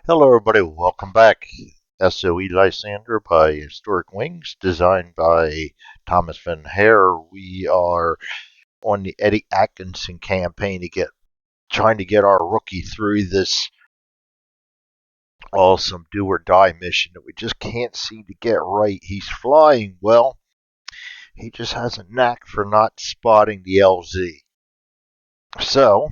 Hello, everybody. Welcome back. SOE Lysander by Historic Wings, designed by Thomas Van Hare. We are on the Eddie Atkinson campaign trying to get our rookie through this awesome do or die mission that we just can't seem to get right. He's flying well. He just has a knack for not spotting the LZ. So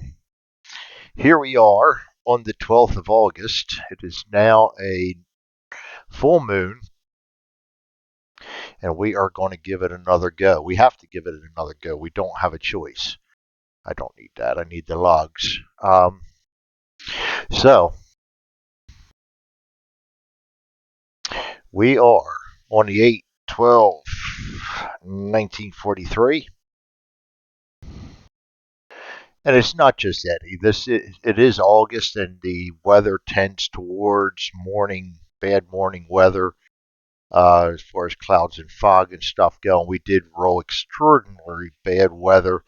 here we are on the 12th of August. It is now a full moon, and we are going to give it another go. We have to give it another go. We don't have a choice. I don't need that. I need the logs. So we are on the 8, 12, 1943. And it's not just Eddie. It is August, and the weather tends towards bad morning weather, as far as clouds and fog and stuff go. And we did roll extraordinarily bad weather.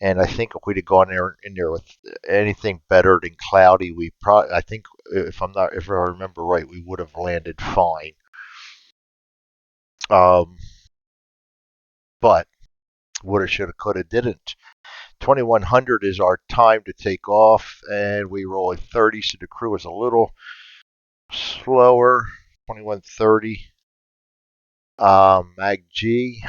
And I think if we'd have gone in there with anything better than cloudy, I think if I remember right, we would have landed fine. Um, but woulda, shoulda, coulda, didn't. 2100 is our time to take off, and we roll a 30, so the crew is a little slower. 2130. Mag G.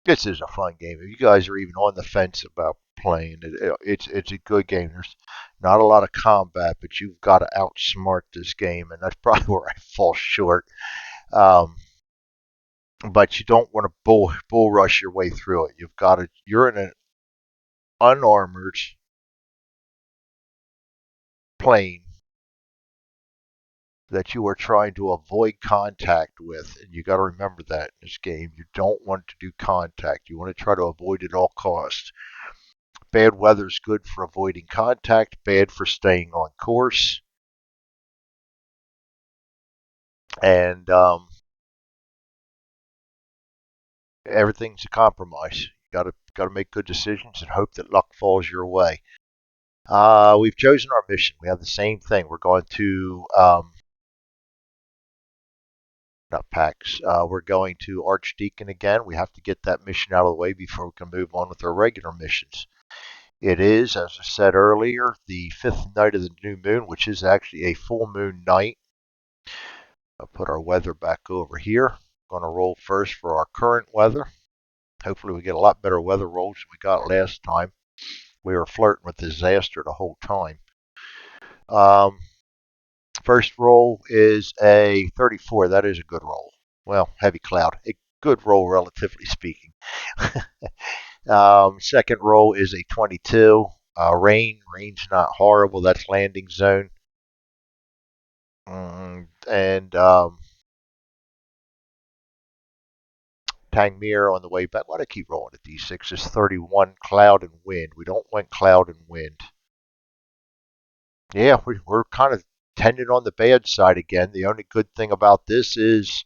This is a fun game. If you guys are even on the fence about playing it, it's a good game. There's not a lot of combat, but you've got to outsmart this game, and that's probably where I fall short. Um, but you don't want to bull rush your way through it. You're in an unarmored plane that you are trying to avoid contact with, and you got to remember that in this game. You don't want to do contact. You want to try to avoid it at all costs. Bad weather is good for avoiding contact, bad for staying on course. And everything's a compromise. You got to make good decisions and hope that luck falls your way. We've chosen our mission. We have the same thing. We're going to not PAX. We're going to Archdeacon again. We have to get that mission out of the way before we can move on with our regular missions. It is, as I said earlier, the fifth night of the new moon, which is actually a full moon night. I'll put our weather back over here. Going to roll first for our current weather. Hopefully we get a lot better weather rolls than we got last time. We were flirting with disaster the whole time. Um, First roll is a 34. That is a good roll. Well, heavy cloud. A good roll, relatively speaking. Second roll is a 22. Rain's not horrible. That's landing zone. And Tangmere on the way back. Why do I keep rolling a d6? It's 31, cloud and wind. We don't want cloud and wind. Yeah, we're kind of tending on the bad side again. The only good thing about this is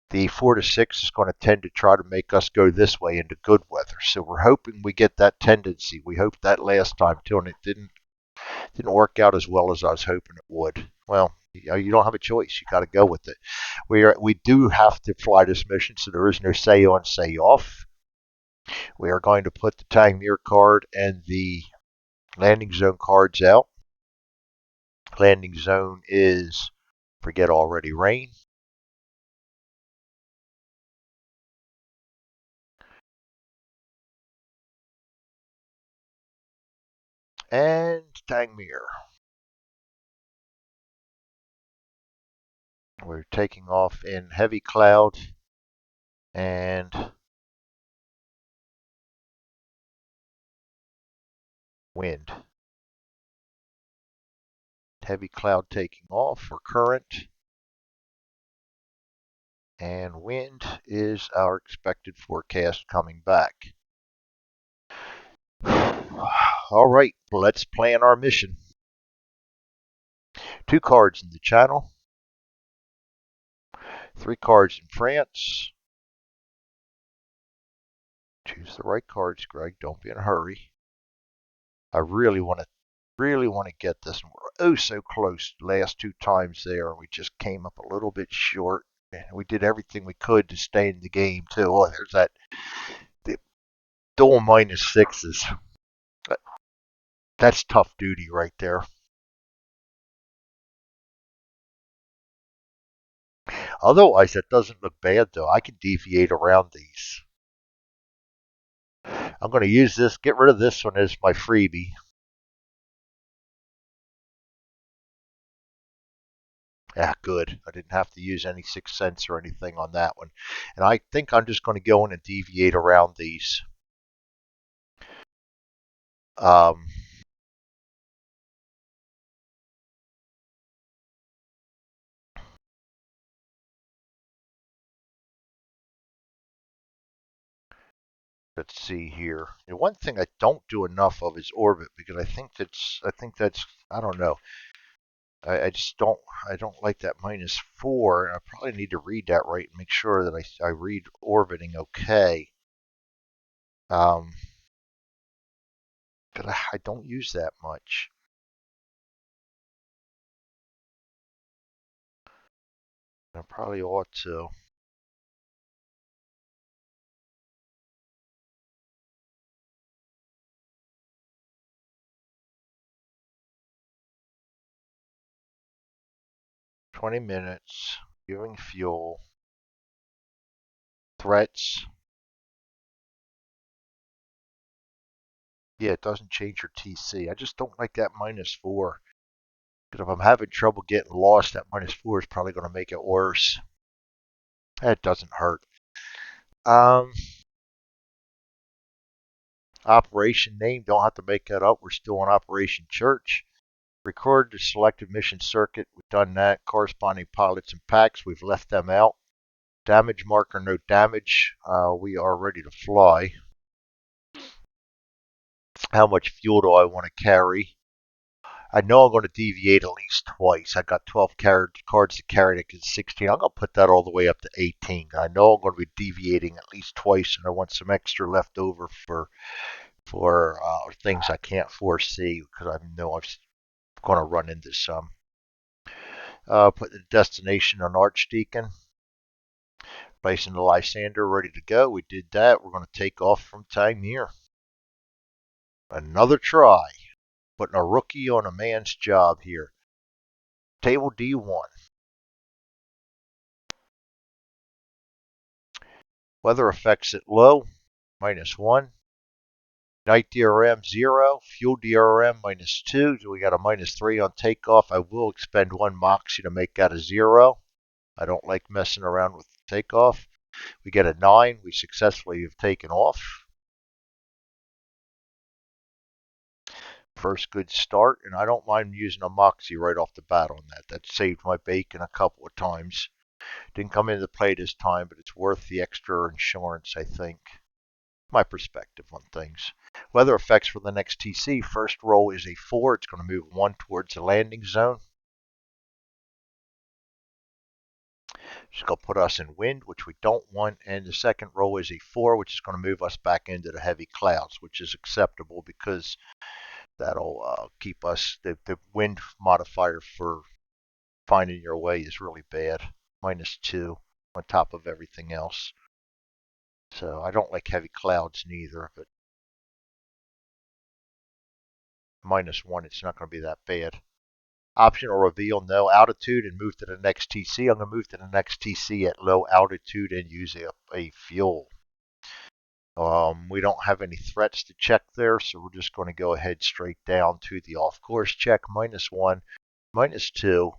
the 4 to 6 is going to tend to try to make us go this way into good weather. So we're hoping we get that tendency. We hoped that last time too, and it didn't work out as well as I was hoping it would. Well, you don't have a choice. You got to go with it. We do have to fly this mission, so there is no say on, say off. We are going to put the Tangmere card and the landing zone cards out. Landing zone is forget already rain. And Tangmere. We're taking off in heavy cloud and wind. Heavy cloud taking off for current, and wind is our expected forecast coming back. All right, let's plan our mission. 2 cards in the channel, 3 cards in France. Choose the right cards, Greg. Don't be in a hurry. I really want to Really want to get this. And we're oh so close last two times there. We just came up a little bit short. And we did everything we could to stay in the game, too. Oh, there's that. The dual minus sixes. That's tough duty right there. Otherwise, that doesn't look bad, though. I can deviate around these. I'm going to use this, get rid of this one as my freebie. Yeah, good. I didn't have to use any 6 cents or anything on that one. And I think I'm just going to go in and deviate around these. Um, let's see here. And one thing I don't do enough of is orbit because I think that's I don't know. I just don't like that -4, and I probably need to read that right and make sure that I read orbiting okay. Um, but I don't use that much. I probably ought to. 20 minutes, viewing fuel, threats. Yeah, it doesn't change your TC. I just don't like that -4. Because if I'm having trouble getting lost, that -4 is probably going to make it worse. That doesn't hurt. Um, Operation name, don't have to make that up. We're still on Operation Church. Record the selected mission circuit. We've done that. Corresponding pilots and packs, we've left them out. Damage marker, no damage. We are ready to fly. How much fuel do I want to carry? I know I'm going to deviate at least twice. I got 12 cards to carry. That gives 16. I'm going to put that all the way up to 18. I know I'm going to be deviating at least twice, and I want some extra left over for things I can't foresee because I know I'm going to run into some. Put the destination on Archdeacon. Placing the Lysander ready to go. We did that. We're going to take off from Taimir. Another try. Putting a rookie on a man's job here. Table D1. Weather effects at low, -1. Night DRM 0. Fuel DRM -2. So we got a -3 on takeoff. I will expend 1 Moxie to make that a 0. I don't like messing around with takeoff. We get a 9. We successfully have taken off. First good start, and I don't mind using a Moxie right off the bat on that. That saved my bacon a couple of times. Didn't come into play this time, but it's worth the extra insurance, I think. My perspective on things. Weather effects for the next TC. First roll is a 4. It's going to move 1 towards the landing zone. It's going to put us in wind, which we don't want. And the second roll is a 4, which is going to move us back into the heavy clouds, which is acceptable because that'll keep us. The wind modifier for finding your way is really bad. -2 on top of everything else. So I don't like heavy clouds neither, but -1, it's not going to be that bad. Optional reveal, no altitude, and move to the next TC. I'm going to move to the next TC at low altitude and use a fuel. We don't have any threats to check there, so we're just going to go ahead straight down to the off-course check. -1, -2.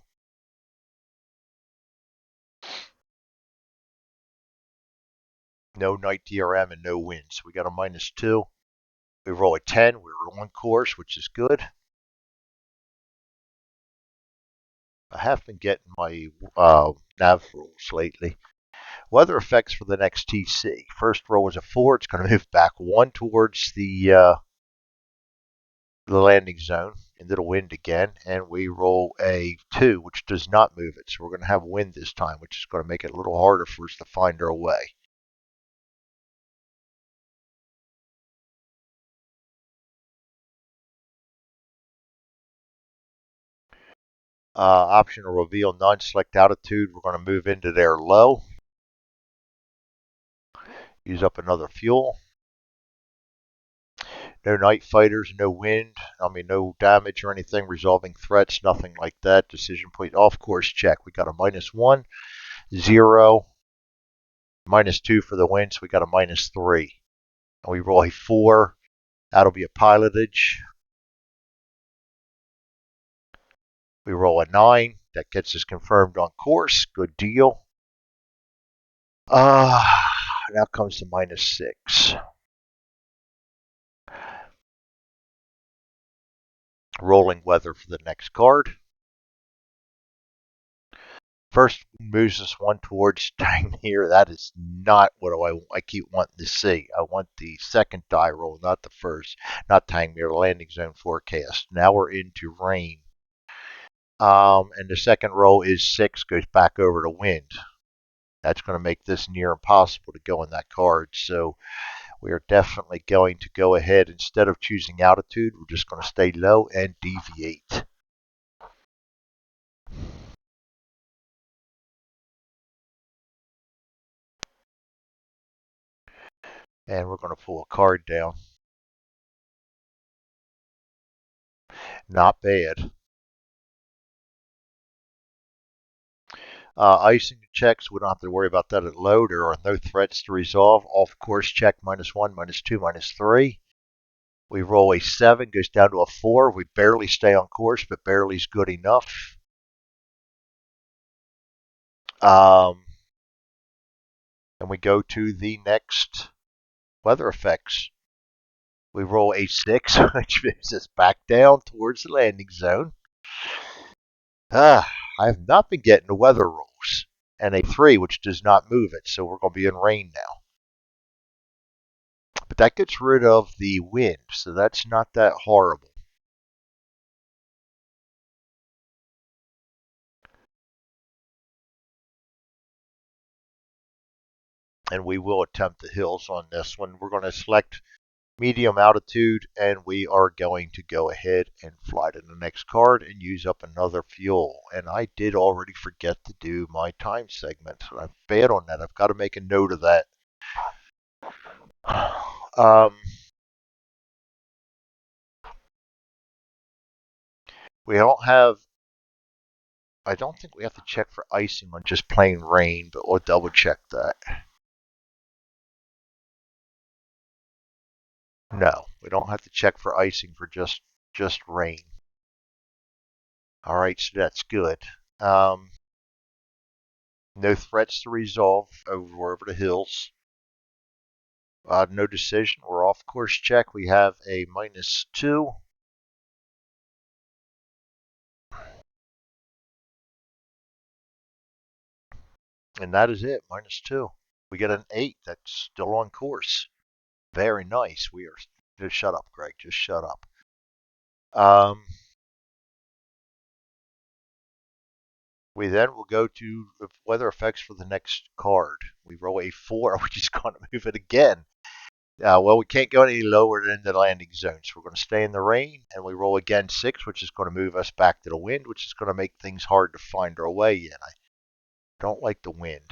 No night DRM and no wind, so we got a -2. We roll a 10. We're on course, which is good. I have been getting my nav rules lately. Weather effects for the next TC. First roll is a 4. It's going to move back 1 towards the landing zone into the wind again. And we roll a 2, which does not move it. So we're going to have wind this time, which is going to make it a little harder for us to find our way. Option to reveal none. Select altitude. We're going to move into their low. Use up another fuel. No night fighters, no wind. No damage or anything. Resolving threats, nothing like that. Decision point off course check. We got a -1, 0, -2 for the wind, so we got a -3. And we roll a 4. That'll be a pilotage. We roll a 9. That gets us confirmed on course. Good deal. Now comes the -6. Rolling weather for the next card. First moves us one towards staying here. That is not what I keep wanting to see. I want the second die roll, not the first. Not Tangmere, the landing zone forecast. Now we're into rain. And the second roll is 6, goes back over to wind. That's going to make this near impossible to go in that card. So we are definitely going to go ahead. Instead of choosing altitude, we're just going to stay low and deviate. And we're going to pull a card down. Not bad. Icing checks, we don't have to worry about that at low. There are no threats to resolve. Off course check, -1, -2, -3. We roll a 7, goes down to a 4. We barely stay on course, but barely is good enough. And we go to the next weather effects. We roll a 6, which moves us back down towards the landing zone. I have not been getting the weather rolls. And a 3, which does not move it, so we're going to be in rain now. But that gets rid of the wind, so that's not that horrible. And we will attempt the hills on this one. We're going to select medium altitude, and we are going to go ahead and fly to the next card and use up another fuel. And I did already forget to do my time segment. I'm bad on that. I've got to make a note of that. We don't have, I don't think we have to check for icing on just plain rain, but we'll double check that. No, we don't have to check for icing for just rain. All right, so that's good. No threats to resolve over the hills. No decision. We're off course check. We have a -2. And that is it, -2. We get an 8 that's still on course. Very nice. We are. Just shut up, Greg. Just shut up. We then will go to the weather effects for the next card. We roll a 4, which is going to move it again. Well, we can't go any lower than the landing zone, so we're going to stay in the rain, and we roll again 6, which is going to move us back to the wind, which is going to make things hard to find our way in. I don't like the wind.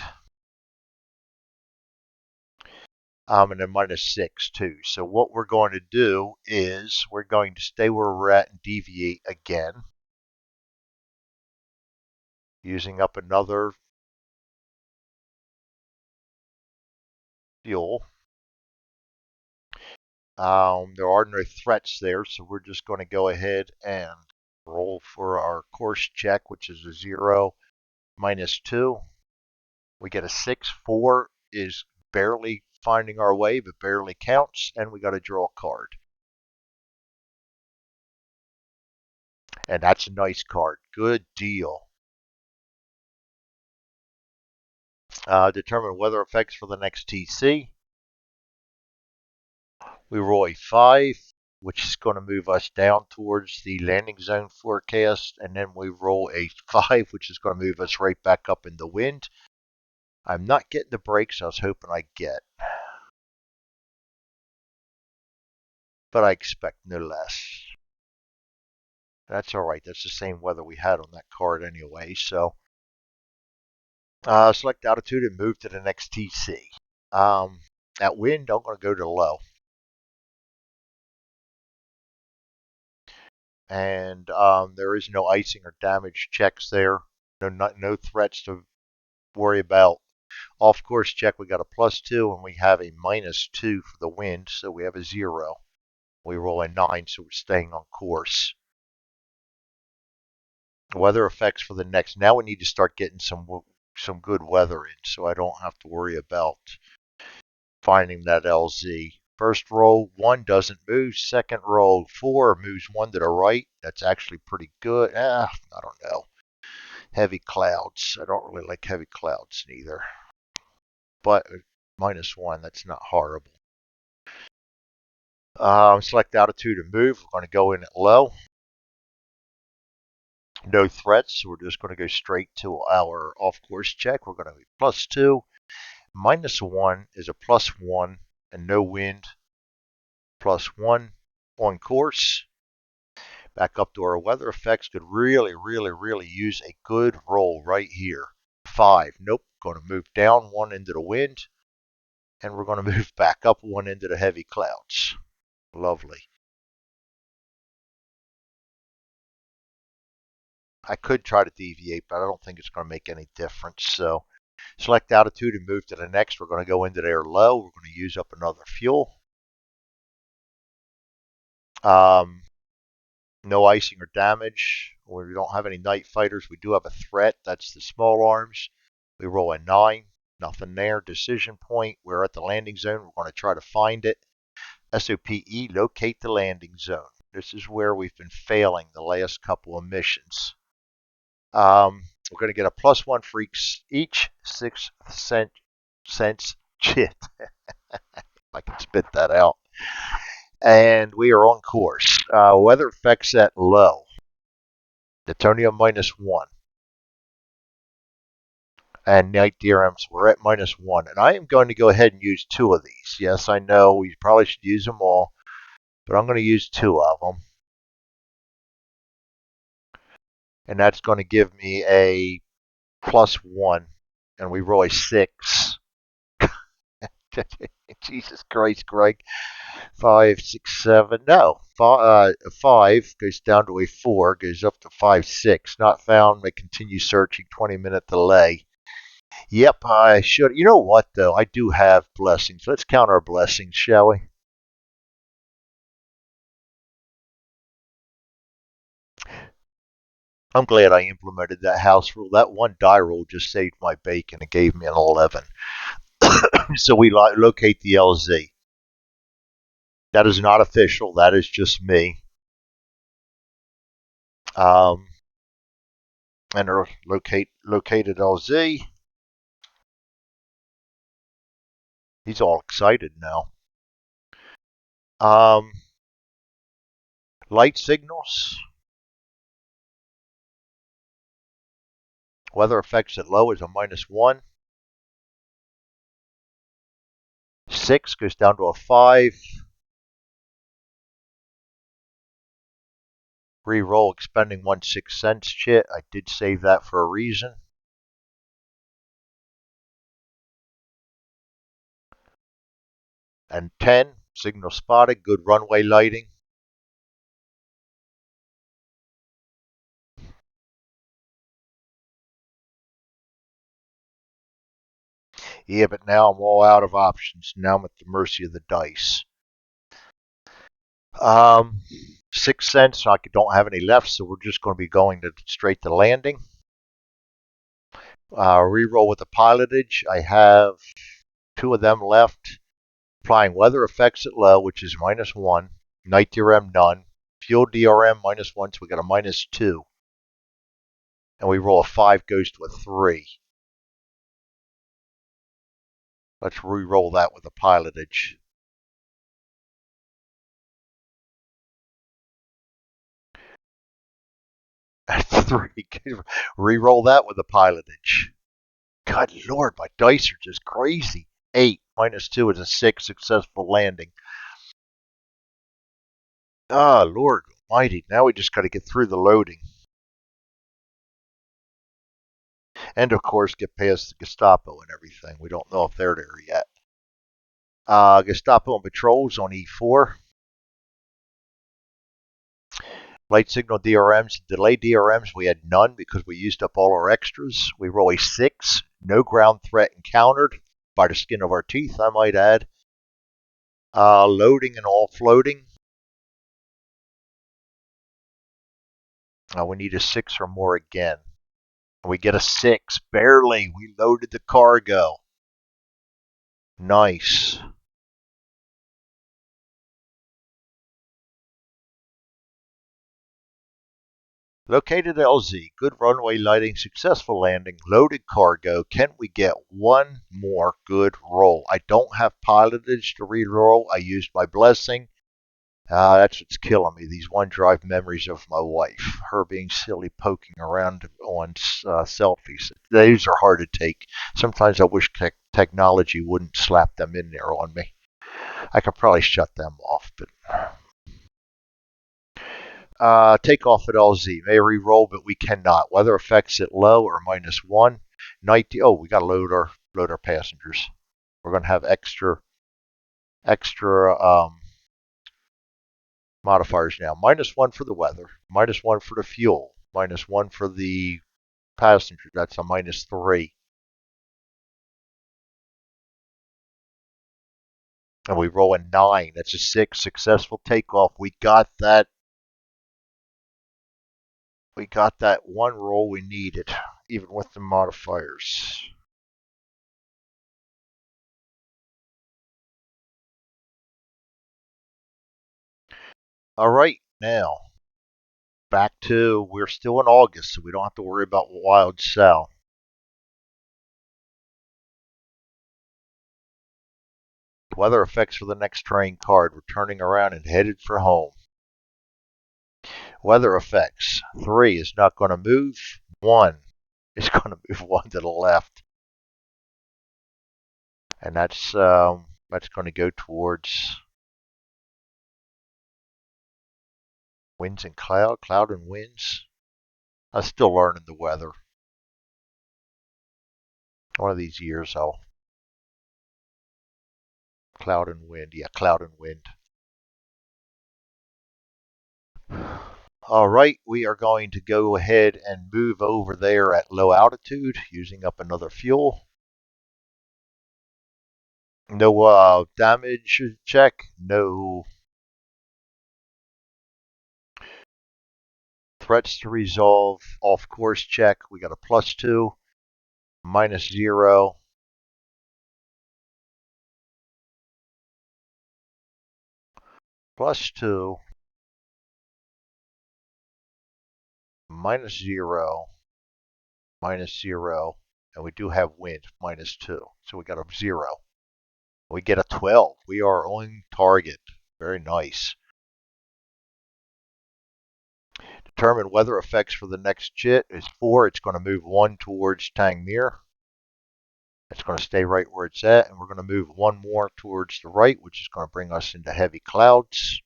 And then -6 too. So what we're going to do is we're going to stay where we're at and deviate again, using up another fuel. There are no threats there, so we're just going to go ahead and roll for our course check, which is a 0, -2. We get a 6. 4 is barely finding our way, but barely counts, and we got to draw a card. And that's a nice card. Good deal. Determine weather effects for the next TC. We roll a 5, which is going to move us down towards the landing zone forecast, and then we roll a 5, which is going to move us right back up in the wind. I'm not getting the breaks I was hoping I'd get, but I expect no less. That's all right. That's the same weather we had on that card anyway. So select altitude and move to the next TC. At wind, I'm going to go to low. And there is no icing or damage checks there. No threats to worry about. Off course check, we got a +2 and we have a -2 for the wind, so we have a 0. We roll a 9, so we're staying on course. Weather effects for the next. Now we need to start getting some good weather in, so I don't have to worry about finding that LZ. First roll, 1 doesn't move. Second roll, 4 moves 1 to the right. That's actually pretty good. I don't know. Heavy clouds. I don't really like heavy clouds neither. But -1, that's not horrible. Select altitude and move. We're going to go in at low. No threats, so we're just going to go straight to our off-course check. We're going to be +2. -1 is a +1 and no wind. +1 on course. Back up to our weather effects. Could really use a good roll right here. 5. Nope. Going to move down 1 into the wind. And we're going to move back up 1 into the heavy clouds. Lovely. I could try to deviate, but I don't think it's going to make any difference. So select altitude and move to the next. We're going to go into there low. We're going to use up another fuel. No icing or damage. We don't have any night fighters. We do have a threat. That's the small arms. We roll a 9. Nothing there. Decision point. We're at the landing zone. We're going to try to find it. SOPE, locate the landing zone. This is where we've been failing the last couple of missions. We're going to get a +1 for each 6 cents. Shit. I can spit that out. And we are on course. Weather effects at low. Newtonium -1. And night DRMs, we're at -1. And I am going to go ahead and use 2 of these. Yes, I know we probably should use them all, but I'm going to use 2 of them. And that's going to give me a +1. And we roll a 6. Jesus Christ, Greg. 5, 6, 7. No, 5 goes down to a 4, goes up to 5, 6. Not found. May continue searching. 20-minute delay. Yep, I should. You know what, though? I do have blessings. Let's count our blessings, shall we? I'm glad I implemented that house rule. That one die roll just saved my bacon and gave me an 11. So we locate the LZ. That is not official. That is just me. Enter located LZ. He's all excited now. Light signals. Weather effects at low is a -1. 6 goes down to a 5. Reroll expending 1 6 cents. Shit, I did save that for a reason. And 10, signal spotted, good runway lighting. Yeah, but now I'm all out of options. Now I'm at the mercy of the dice. 6 cents, I don't have any left, so we're just going to be going straight to landing. Reroll with the pilotage. I have 2 of them left. Applying weather effects at low, which is -1. Night DRM, none. Fuel DRM, -1, so we got a -2. And we roll a 5, goes to a 3. Let's re-roll that with the pilotage. That's 3. Re-roll that with the pilotage. God Lord, my dice are just crazy. 8 -2 is a 6, successful landing. Ah, Lord mighty. Now we just got to get through the loading. And of course, get past the Gestapo and everything. We don't know if they're there yet. Gestapo and patrols on E4. Light signal DRMs, delay DRMs, we had none because we used up all our extras. We roll a 6, no ground threat encountered, by the skin of our teeth, I might add. Loading and offloading. We need a 6 or more again. We get a 6, barely. We loaded the cargo. Nice. Located LZ, good runway lighting, successful landing, loaded cargo. Can we get one more good roll? I don't have pilotage to re-roll. I used my blessing. That's what's killing me. These OneDrive memories of my wife. Her being silly, poking around on selfies. These are hard to take. Sometimes I wish technology wouldn't slap them in there on me. I could probably shut them off, but... takeoff at LZ. May re-roll, but we cannot. Weather effects at low or -1. Night. Oh, we got to load our passengers. We're going to have extra modifiers now. -1 for the weather. -1 for the fuel. -1 for the passenger. That's a -3. And we roll a 9. That's a 6. Successful takeoff. We got that. We got that one roll we needed, even with the modifiers. All right, now back to, we're still in August, so we don't have to worry about wild south. Weather effects for the next train card. We're turning around and headed for home. Weather effects. 3 is not going to move. 1 is going to move 1 to the left. And that's going to go towards winds and cloud and winds. I'm still learning the weather. One of these years I'll cloud and wind. Yeah, cloud and wind. All right, we are going to go ahead and move over there at low altitude, using up another fuel. No damage check, no threats to resolve, off course check. We got a +2, -0. +2, -0, -0, and we do have wind, -2. So we got a 0. We get a 12. We are on target. Very nice. Determine weather effects for the next JIT is 4. It's going to move 1 towards Tangmere. It's going to stay right where it's at, and we're going to move 1 more towards the right, which is going to bring us into heavy clouds.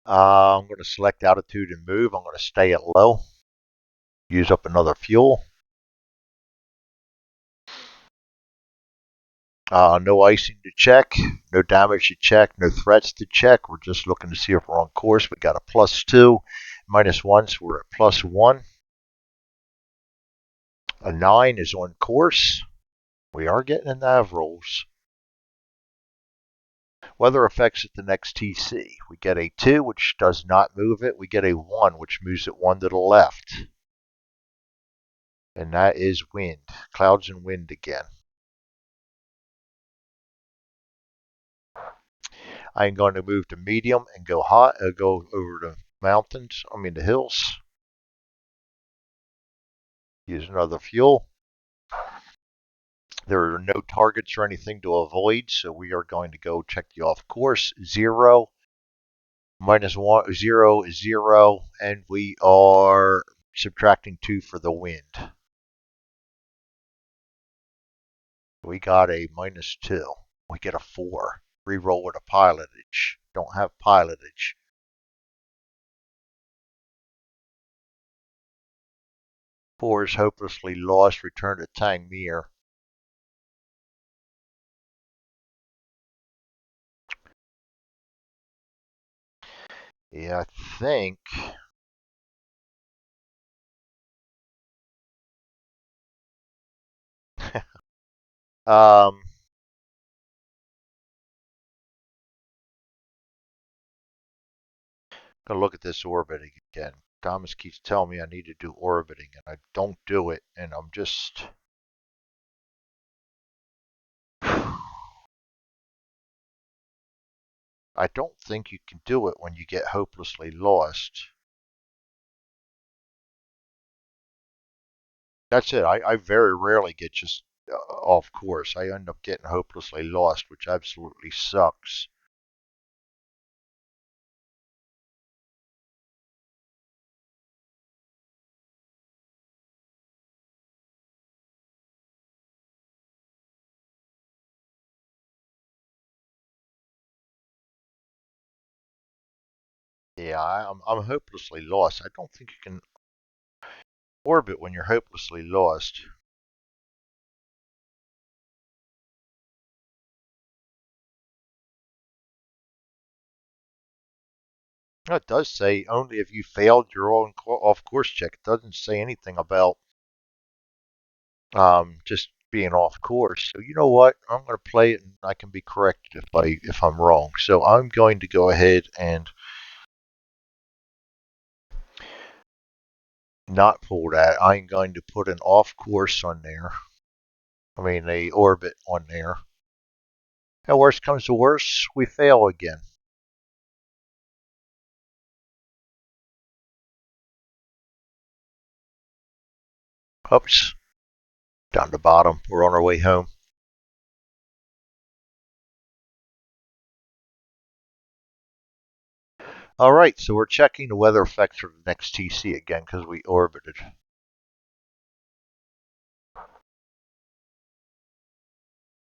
I'm going to select altitude and move. I'm going to stay at low. Use up another fuel. No icing to check, no damage to check, no threats to check. We're just looking to see if we're on course. We got a +2, -1, so we're at +1. A 9 is on course. We are getting in nav rolls. Weather effects at the next TC. We get a 2, which does not move it. We get a 1, which moves it 1 to the left. And that is wind. Clouds and wind again. I'm going to move to medium and go hot. Go over the mountains. The hills. Use another fuel. There are no targets or anything to avoid, so we are going to go check the off course. 0, -1, 0 is 0, and we are subtracting 2 for the wind. We got a -2. We get a 4. Reroll with a pilotage. Don't have pilotage. Four is hopelessly lost. Return to Tangmere. Yeah, I think. um, gonna look at this orbiting again. Thomas keeps telling me I need to do orbiting, and I don't do it, and I'm just. I don't think you can do it when you get hopelessly lost. That's it. I very rarely get just off course. I end up getting hopelessly lost, which absolutely sucks. Yeah, I'm hopelessly lost. I don't think you can orbit when you're hopelessly lost. It does say only if you failed your own off course check. It doesn't say anything about just being off course. So you know what? I'm going to play it, and I can be corrected if I'm wrong. So I'm going to go ahead and not pull that. I'm going to put an off course on there. I mean, a orbit on there. And worst comes to worst, we fail again. Oops, down the bottom. We're on our way home. All right, so we're checking the weather effects for the next TC again because we orbited.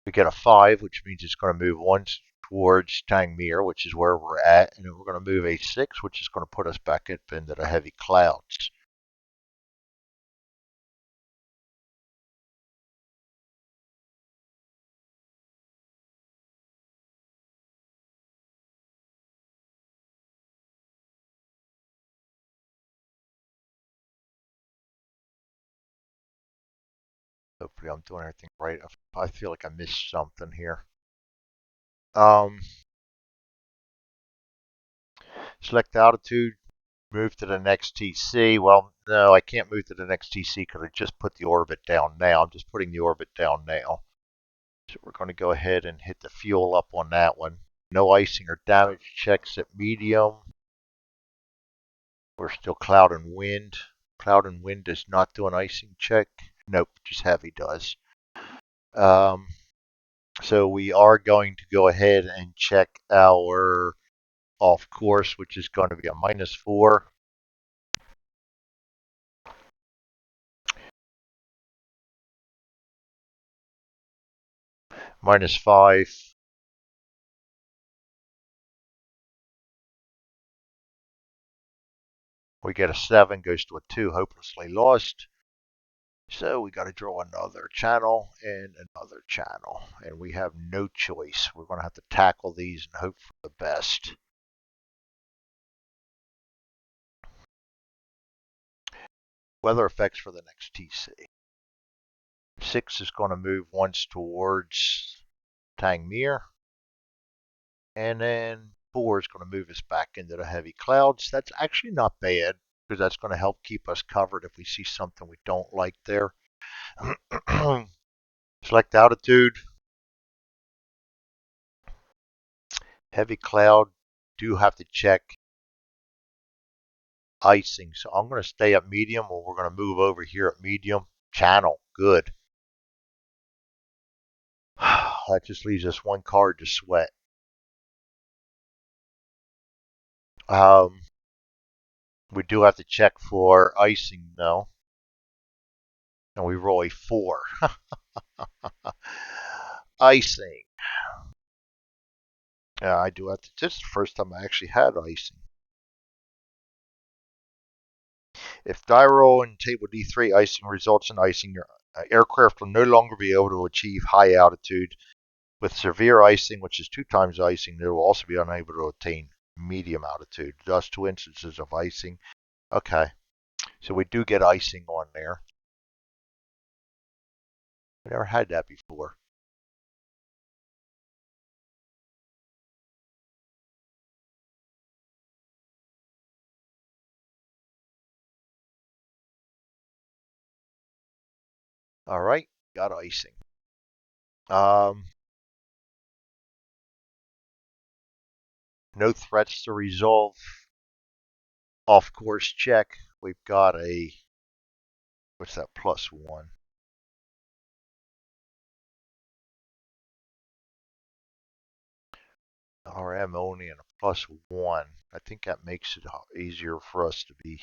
We get a 5, which means it's going to move once towards Tangmere, which is where we're at, and then we're going to move a 6, which is going to put us back up into the heavy clouds. Hopefully I'm doing everything right. I feel like I missed something here. Um, Select altitude, move to the next TC. Well, no, I can't move to the next TC because I just put the orbit down now. I'm just putting the orbit down now. So we're going to go ahead and hit the fuel up on that one. No icing or damage checks at medium. We're still cloud and wind. Cloud and wind does not do an icing check. Nope, just heavy does. Um, so we are going to go ahead and check our off course, which is going to be a -4. -5. We get a 7, goes to a 2, hopelessly lost. So we got to draw another channel and another channel. And we have no choice. We're going to have to tackle these and hope for the best. Weather effects for the next TC. 6 is going to move once towards Tangmere. And then 4 is going to move us back into the heavy clouds. That's actually not bad because that's going to help keep us covered if we see something we don't like there. Select altitude. Heavy cloud. Do have to check icing. So I'm going to stay at medium, or we're going to move over here at medium. Channel. Good. That just leaves us one card to sweat. Um, we do have to check for icing, though. And we roll a 4. Icing. Yeah, I do have to. This is the first time I actually had icing. If die roll in table D3 icing results in icing, your aircraft will no longer be able to achieve high altitude. With severe icing, which is 2 times icing, they will also be unable to attain medium altitude. Thus, 2 instances of icing. Okay, so we do get icing on there. I never had that before. All right, got icing. Um, no threats to resolve. Off course check. We've got a, what's that, +1? RM only and a +1. I think that makes it easier for us to be.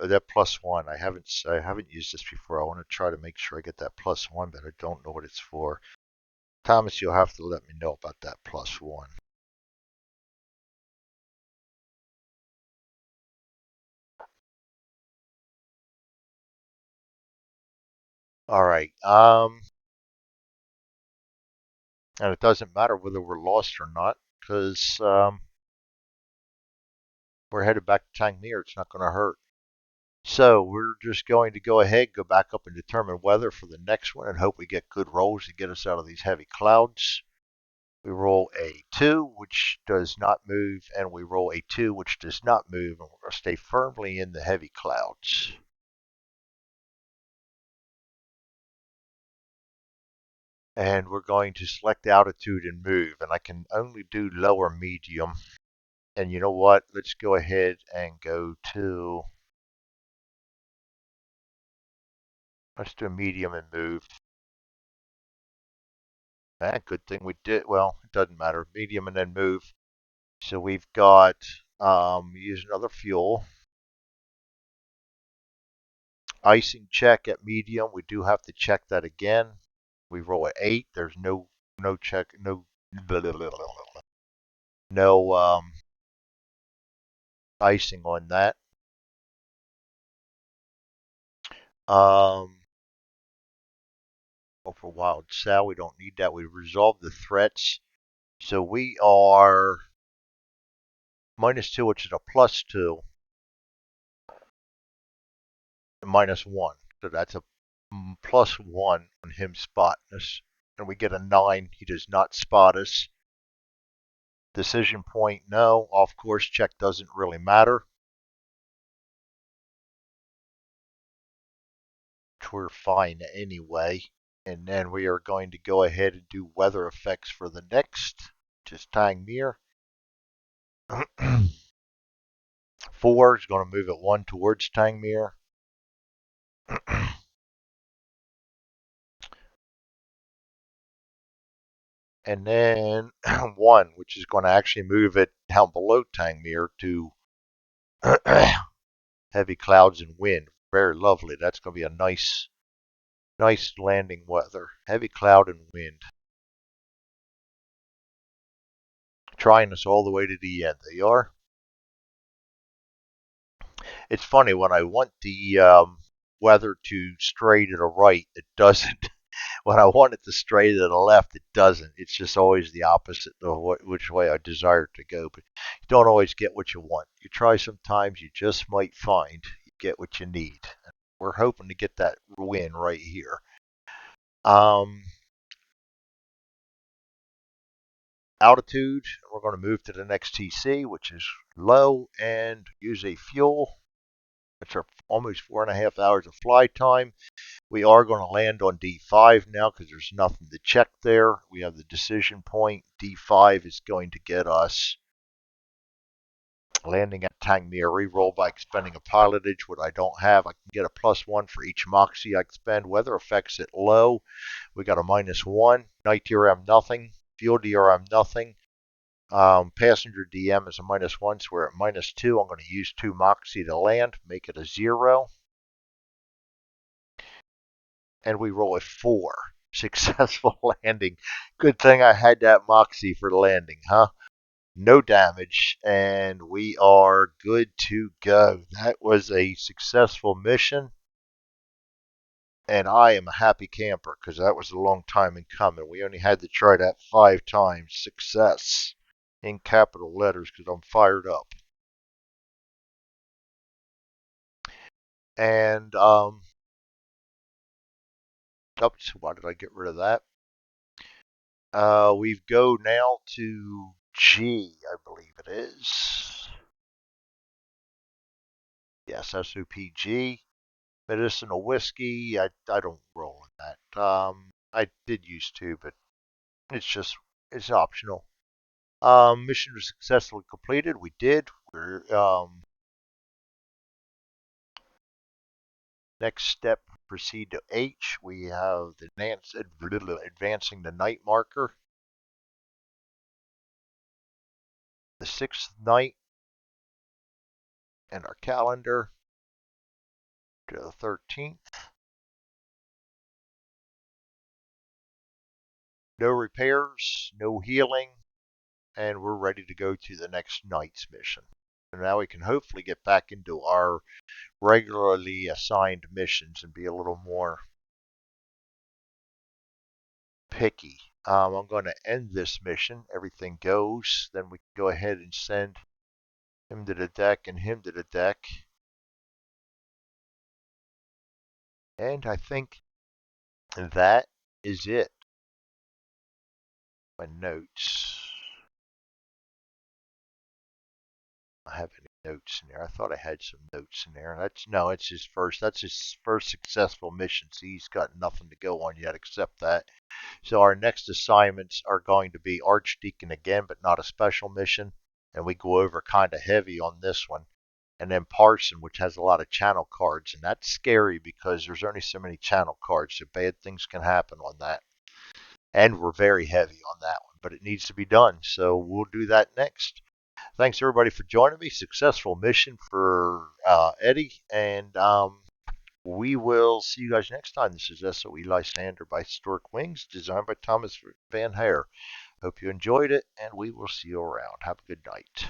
That +1. I haven't used this before. I want to try to make sure I get that +1, but I don't know what it's for. Thomas, you'll have to let me know about that +1. All right. And it doesn't matter whether we're lost or not, because we're headed back to Tangmere. It's not going to hurt. So we're just going to go ahead, go back up and determine weather for the next one and hope we get good rolls to get us out of these heavy clouds. We roll a 2, which does not move, and we roll a 2, which does not move, and we're going to stay firmly in the heavy clouds. And we're going to select altitude and move, and I can only do lower medium. And you know what? Let's go ahead and go to, let's do medium and move. Good thing we did. Well, it doesn't matter. Medium and then move. So we've got, use another fuel. Icing check at medium. We do have to check that again. We roll an 8. There's no check, no icing on that. Um, for wild sow, we don't need that. We resolved the threats. So we are -2, which is a +2, and -1. So that's a +1 on him spotting us. And we get a 9. He does not spot us. Decision point, no. Off course check doesn't really matter. We're fine anyway. And then we are going to go ahead and do weather effects for the next, just Tangmere. 4 is going to move at 1 towards Tangmere. And then 1, which is going to actually move it down below Tangmere to heavy clouds and wind. Very lovely. That's going to be a nice landing weather. Heavy cloud and wind. Trying us all the way to the end. They are. It's funny, when I want the weather to stray to the right, it doesn't. When I want it to stray to the left, it doesn't. It's just always the opposite of which way I desire it to go. But you don't always get what you want. You try sometimes, you just might find you get what you need. We're hoping to get that win right here. Altitude, we're going to move to the next TC, which is low, and use a fuel, which are almost 4.5 hours of fly time. We are going to land on D5 now because there's nothing to check there. We have the decision point. D5 is going to get us Landing at Tangmere, reroll by expending a pilotage, what I don't have. I can get a +1 for each Moxie I expend. Weather effects at low. We got a -1. Night DRM, nothing. Fuel DRM, nothing. Passenger DM is a -1, so we're at -2. I'm going to use 2 Moxie to land, make it a 0. And we roll a 4. Successful landing. Good thing I had that Moxie for landing, huh? No damage, and we are good to go. That was a successful mission, and I am a happy camper because that was a long time in coming. We only had to try that 5 times. Success in capital letters because I'm fired up. And oh, so why did I get rid of that? We go now to G, I believe it is. Yes, SOPG. Medicinal whiskey. I don't roll in that. I did used to, but it's optional. Mission was successfully completed. We did. We're next step. Proceed to H. We have the advancing the night marker. The 6th night in our calendar to the 13th. No repairs, no healing, and we're ready to go to the next night's mission. And now we can hopefully get back into our regularly assigned missions and be a little more picky. I'm going to end this mission. Everything goes. Then we can go ahead and send him to the deck and him to the deck. And I think that is it. My notes. I have any notes in there? I thought I had some notes in there. It's his first. That's his first successful mission. So he's got nothing to go on yet except that. So our next assignments are going to be Archdeacon again, but not a special mission. And we go over kind of heavy on this one. And then Parson, which has a lot of channel cards. And that's scary because there's only so many channel cards. So bad things can happen on that. And we're very heavy on that one. But it needs to be done. So we'll do that next. Thanks everybody for joining me. Successful mission for Eddie. And we will see you guys next time. This is SOE Lysander by Historic Wings, designed by Thomas Van Hare. Hope you enjoyed it, and we will see you around. Have a good night.